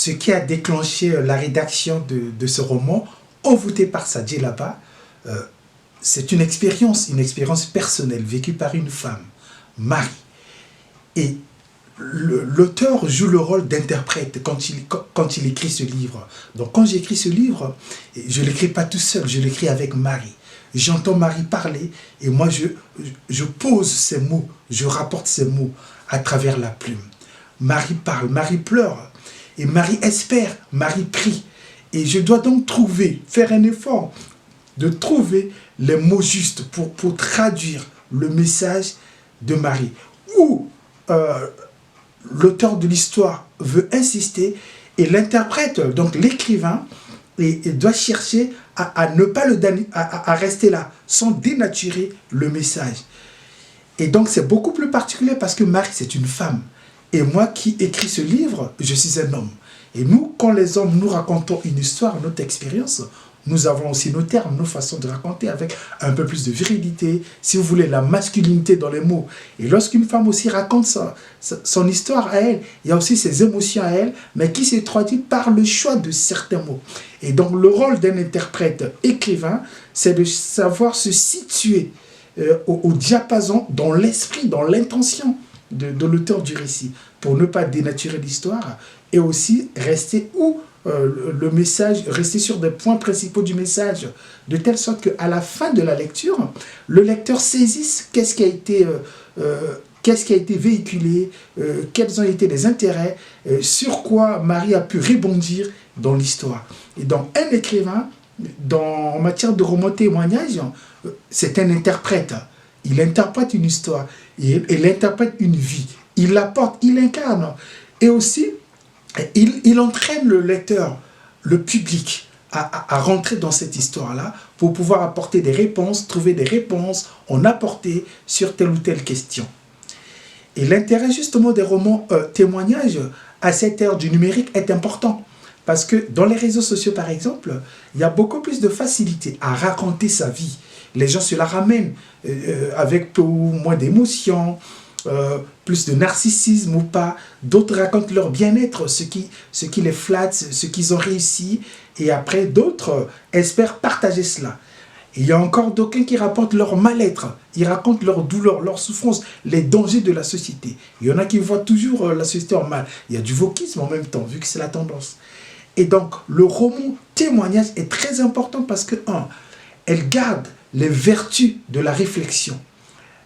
ce qui a déclenché la rédaction de ce roman, envoûté par Sah Djellaba, c'est une expérience personnelle vécue par une femme, Marie. Et l'auteur joue le rôle d'interprète quand il écrit ce livre. Donc quand j'écris ce livre, je ne l'écris pas tout seul, je l'écris avec Marie. J'entends Marie parler et moi je pose ces mots, je rapporte ces mots à travers la plume. Marie parle, Marie pleure et Marie espère, Marie prie. Et je dois donc faire un effort de trouver les mots justes pour traduire le message de Marie. Ou l'auteur de l'histoire veut insister et l'interprète, donc l'écrivain, doit chercher à ne pas à rester là, sans dénaturer le message. Et donc c'est beaucoup plus particulier parce que Marie c'est une femme. Et moi qui écris ce livre, je suis un homme. Et nous, quand les hommes nous racontons une histoire, notre expérience, nous avons aussi nos termes, nos façons de raconter avec un peu plus de virilité, si vous voulez, la masculinité dans les mots. Et lorsqu'une femme aussi raconte son histoire à elle, il y a aussi ses émotions à elle, mais qui se traduit par le choix de certains mots. Et donc le rôle d'un interprète écrivain, c'est de savoir se situer au diapason, dans l'esprit, dans l'intention de l'auteur du récit, pour ne pas dénaturer l'histoire, et aussi rester où le message, rester sur des points principaux du message, de telle sorte qu'à la fin de la lecture, le lecteur saisisse qu'est-ce qui a été véhiculé, quels ont été les intérêts, sur quoi Marie a pu rebondir dans l'histoire. Et donc un écrivain, en matière de roman témoignage, c'est un interprète. Il interprète une histoire, il interprète une vie, il l'apporte, il l'incarne. Et aussi, il entraîne le lecteur, le public, à rentrer dans cette histoire-là pour pouvoir apporter des réponses, trouver des réponses, en apporter sur telle ou telle question. Et l'intérêt justement des romans témoignages à cette ère du numérique est important. Parce que dans les réseaux sociaux, par exemple, il y a beaucoup plus de facilité à raconter sa vie. Les gens se la ramènent avec peu ou moins d'émotion, plus de narcissisme ou pas. D'autres racontent leur bien-être, ce qui les flatte, ce qu'ils ont réussi. Et après, d'autres espèrent partager cela. Et il y a encore d'aucuns qui rapportent leur mal-être. Ils racontent leur douleur, leur souffrance, les dangers de la société. Il y en a qui voient toujours la société en mal. Il y a du wokisme en même temps, vu que c'est la tendance. Et donc, le roman témoignage est très important parce que, elle garde les vertus de la réflexion,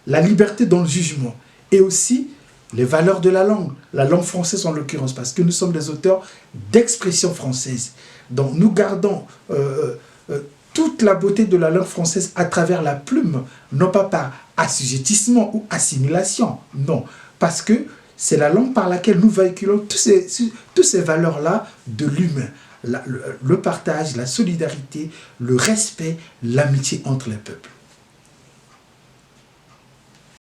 la liberté dans le jugement et aussi les valeurs de la langue française en l'occurrence, parce que nous sommes des auteurs d'expression française. Donc, nous gardons toute la beauté de la langue française à travers la plume, non pas par assujettissement ou assimilation, non, parce que c'est la langue par laquelle nous véhiculons toutes ces valeurs-là de l'humain. Le partage, la solidarité, le respect, l'amitié entre les peuples.